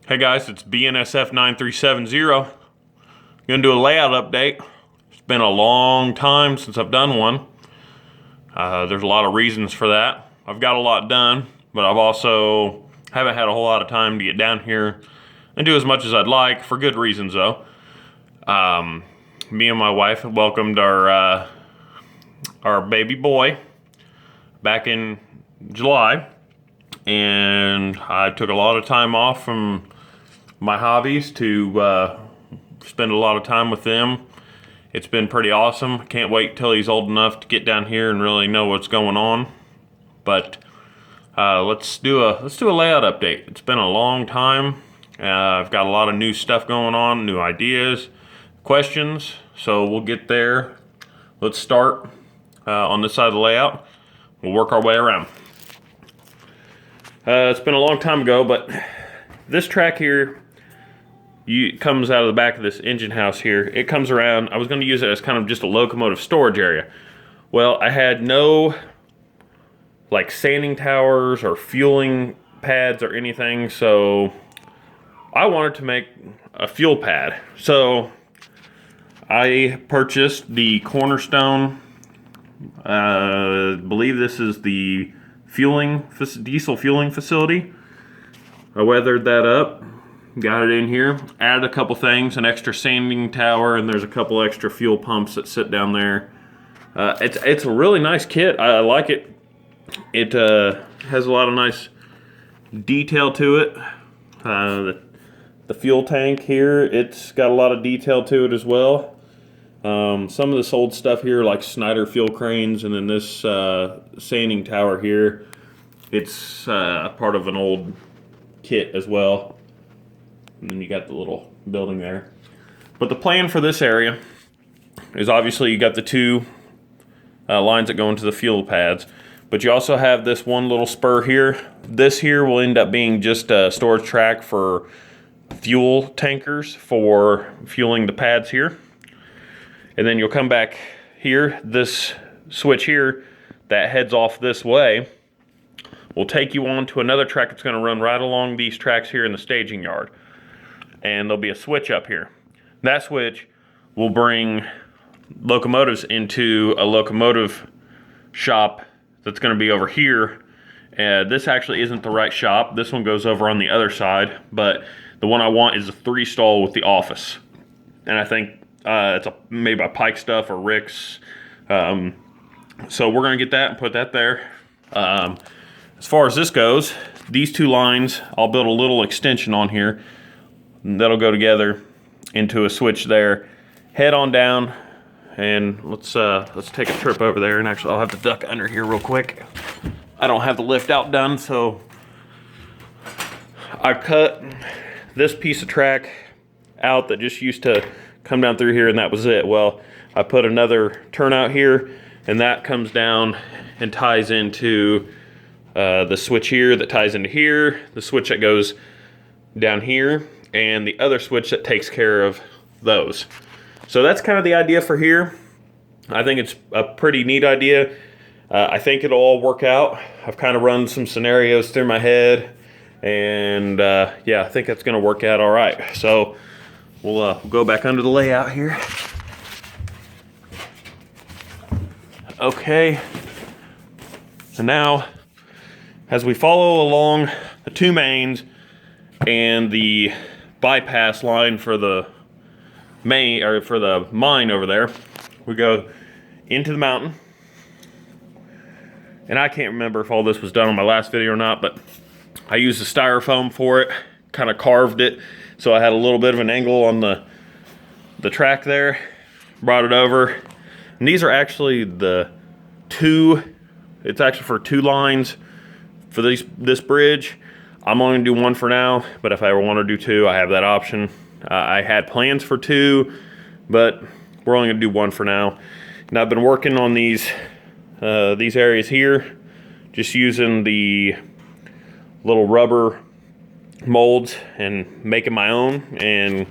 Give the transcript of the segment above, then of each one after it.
Hey guys, it's BNSF 9370. Gonna do a layout update. It's been a long time since I've done one. There's a lot of reasons for that. I've got a lot done, but I've also haven't had a whole lot of time to get down here and do as much as I'd like, for good reasons though. Me and my wife welcomed our baby boy back in July, and I took a lot of time off from my hobbies to spend a lot of time with them. It's been pretty awesome. Can't wait till he's old enough to get down here and really know what's going on. But let's do a layout update. It's been a long time. I've got a lot of new stuff going on, new ideas, questions, so we'll get there. Let's start on this side of the layout. We'll work our way around. It's been a long time ago, but this track here comes out of the back of this engine house here. It comes around. I was going to use it as kind of just a locomotive storage area. Well, I had no like sanding towers or fueling pads or anything, so I wanted to make a fuel pad. So I purchased the Cornerstone. I believe this is the diesel fueling facility. I weathered that up, got it in here, added a couple things, an extra sanding tower, and there's a couple extra fuel pumps that sit down there. It's a really nice kit. I like it. It has a lot of nice detail to it. The fuel tank here, it's got a lot of detail to it as well. Some of this old stuff here, like Snyder fuel cranes, and then this sanding tower here, it's part of an old kit as well. And then you got the little building there. But the plan for this area is obviously you got the two lines that go into the fuel pads, but you also have this one little spur here. This here will end up being just a storage track for fuel tankers for fueling the pads here. And then you'll come back here, this switch here that heads off this way will take you on to another track that's going to run right along these tracks here in the staging yard. And there'll be a switch up here. That switch will bring locomotives into a locomotive shop that's going to be over here. This actually isn't the right shop. This one goes over on the other side, but the one I want is a 3-stall with the office. And I think it's made by Pike Stuff or Rick's. So we're going to get that and put that there. As far as this goes, these two lines, I'll build a little extension on here. That'll go together into a switch there. Head on down, and let's take a trip over there. And actually, I'll have to duck under here real quick. I don't have the lift out done, so I cut this piece of track out that just used to come down through here, and that was it. Well, I put another turnout here, and that comes down and ties into the switch here that ties into here, the switch that goes down here, and the other switch that takes care of those. So that's kind of the idea for here. I think it's a pretty neat idea. I think it'll all work out. I've kind of run some scenarios through my head, and yeah, I think that's going to work out all right. So we'll go back under the layout here. Okay, so now as we follow along the two mains and the bypass line for the main, or for the mine over there, we go into the mountain. And I can't remember if all this was done on my last video or not, but I used the styrofoam for it, kind of carved it, so I had a little bit of an angle on the track there. Brought it over. And these are actually it's actually for two lines for this bridge. I'm only gonna do one for now, but if I ever want to do two, I have that option. I had plans for two, but we're only gonna do one for now. And I've been working on these areas here, just using the little rubber molds and making my own and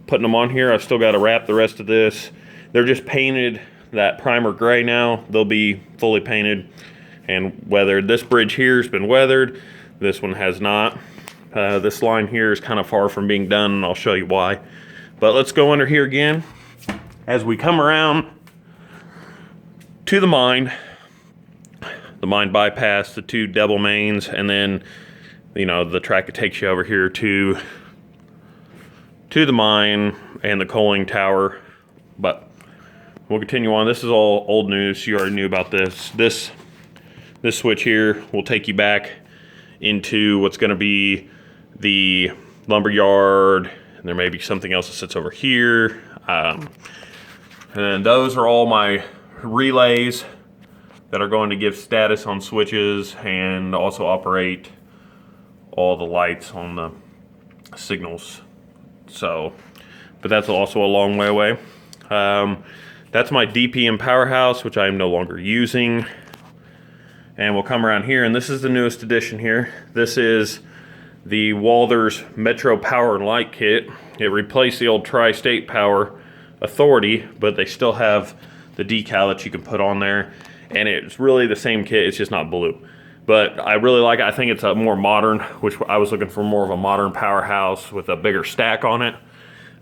putting them on here. I've still got to wrap the rest of this. They're just painted that primer gray now. They'll be fully painted and weathered. This bridge here has been weathered. This one has not. This line here is kind of far from being done, and I'll show you why. But let's go under here again. As we come around to the mine bypass, the two double mains, and then, you know, the track that takes you over here to the mine and the coaling tower. But we'll continue on. This is all old news. You already knew about this. This switch here will take you back into what's going to be the lumber yard, and there may be something else that sits over here. And those are all my relays that are going to give status on switches and also operate all the lights on the signals. So, but that's also a long way away. That's my DPM powerhouse, which I am no longer using. And we'll come around here, and this is the newest addition here. This is the Walthers Metro Power and Light Kit. It replaced the old Tri-State Power Authority, but they still have the decal that you can put on there. And it's really the same kit, it's just not blue. But I really like it. I think it's a more modern, which I was looking for more of a modern powerhouse with a bigger stack on it.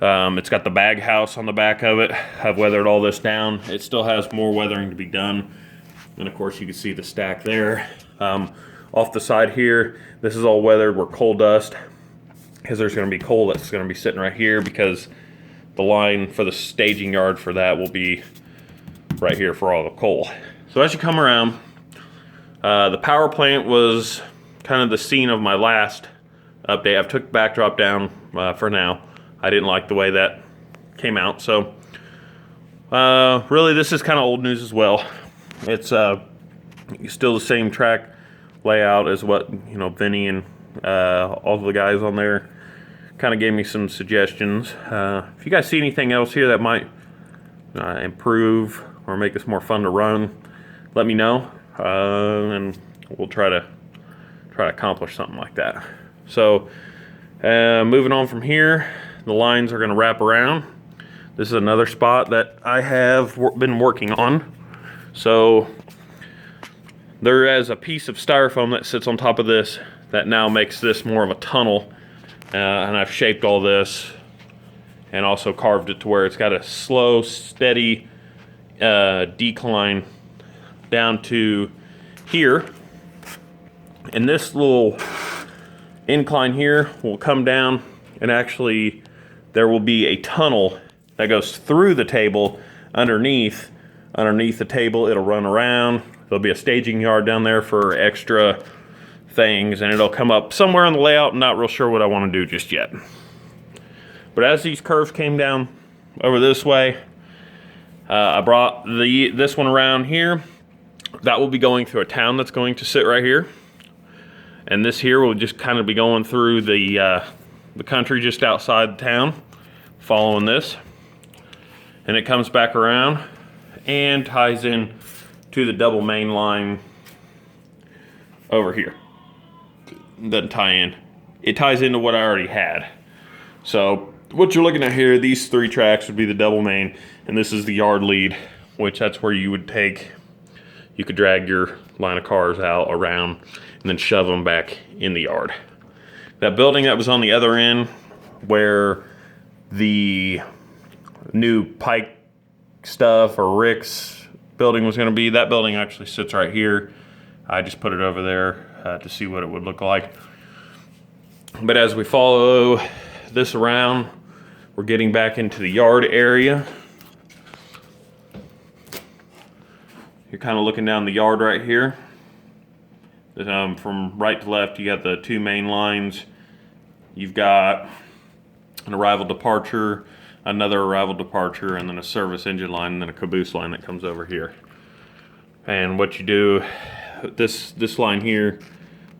It's got the bag house on the back of it. I've weathered all this down. It still has more weathering to be done. And of course you can see the stack there. Off the side here, this is all weathered where coal dust, because there's going to be coal that's going to be sitting right here, because the line for the staging yard for that will be right here for all the coal. So as you come around, the power plant was kind of the scene of my last update. I've took the backdrop down for now. I didn't like the way that came out. So really this is kind of old news as well. It's still the same track layout as what, you know, Vinny and all the guys on there kind of gave me some suggestions. If you guys see anything else here that might improve or make this more fun to run, let me know, and we'll try to accomplish something like that. So moving on from here, the lines are going to wrap around. This is another spot that I have been working on. So there is a piece of styrofoam that sits on top of this that now makes this more of a tunnel, and I've shaped all this and also carved it to where it's got a slow, steady decline down to here. And this little incline here will come down, and actually there will be a tunnel that goes through the table underneath the table. It'll run around. There'll be a staging yard down there for extra things, and it'll come up somewhere in the layout. I'm not real sure what I want to do just yet. But as these curves came down over this way, I brought this one around here. That will be going through a town that's going to sit right here. And this here will just kind of be going through the country just outside the town, following this. And it comes back around and ties in to the double main line over here. It doesn't tie in. It ties into what I already had. So what you're looking at here, these three tracks would be the double main, and this is the yard lead, which that's where you would take, you could drag your line of cars out around and then shove them back in the yard. That building that was on the other end where the new Pike stuff or Rick's building was going to be, that building actually sits right here. I just put it over there to see what it would look like. But as we follow this around, we're getting back into the yard area. You're kind of looking down the yard right here. From right to left, you got the two main lines. You've got an arrival departure, another arrival departure, and then a service engine line, and then a caboose line that comes over here. And what you do, this line here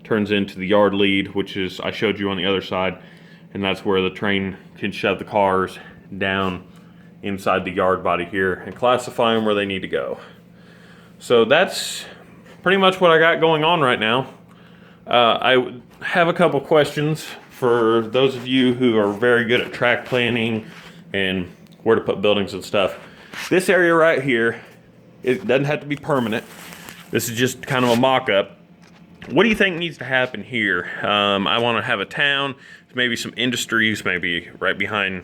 turns into the yard lead, which is, I showed you on the other side, and that's where the train can shove the cars down inside the yard body here and classify them where they need to go. So that's pretty much what I got going on right now. I have a couple questions for those of you who are very good at track planning and where to put buildings and stuff. This area right here, it doesn't have to be permanent. This is just kind of a mock-up. what do you think needs to happen here? I want to have a town, maybe some industries, maybe right behind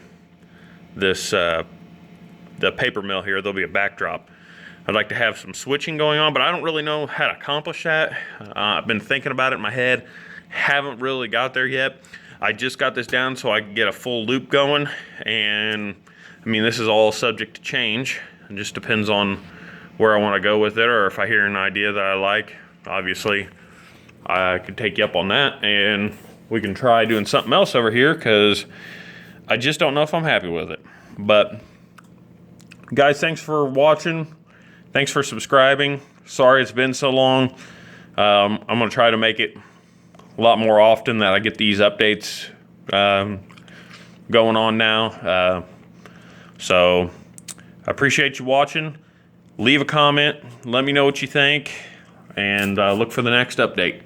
this the paper mill here. There'll be a backdrop. I'd like to have some switching going on, but I don't really know how to accomplish that. I've been thinking about it in my head, haven't really got there yet. I just got this down so I can get a full loop going, and I mean, this is all subject to change. It just depends on where I want to go with it, or if I hear an idea that I like. Obviously, I could take you up on that, and we can try doing something else over here, because I just don't know if I'm happy with it. But guys, thanks for watching. Thanks for subscribing. Sorry it's been so long. I'm going to try to make it a lot more often that I get these updates going on now. So I appreciate you watching. Leave a comment. Let me know what you think. And look for the next update.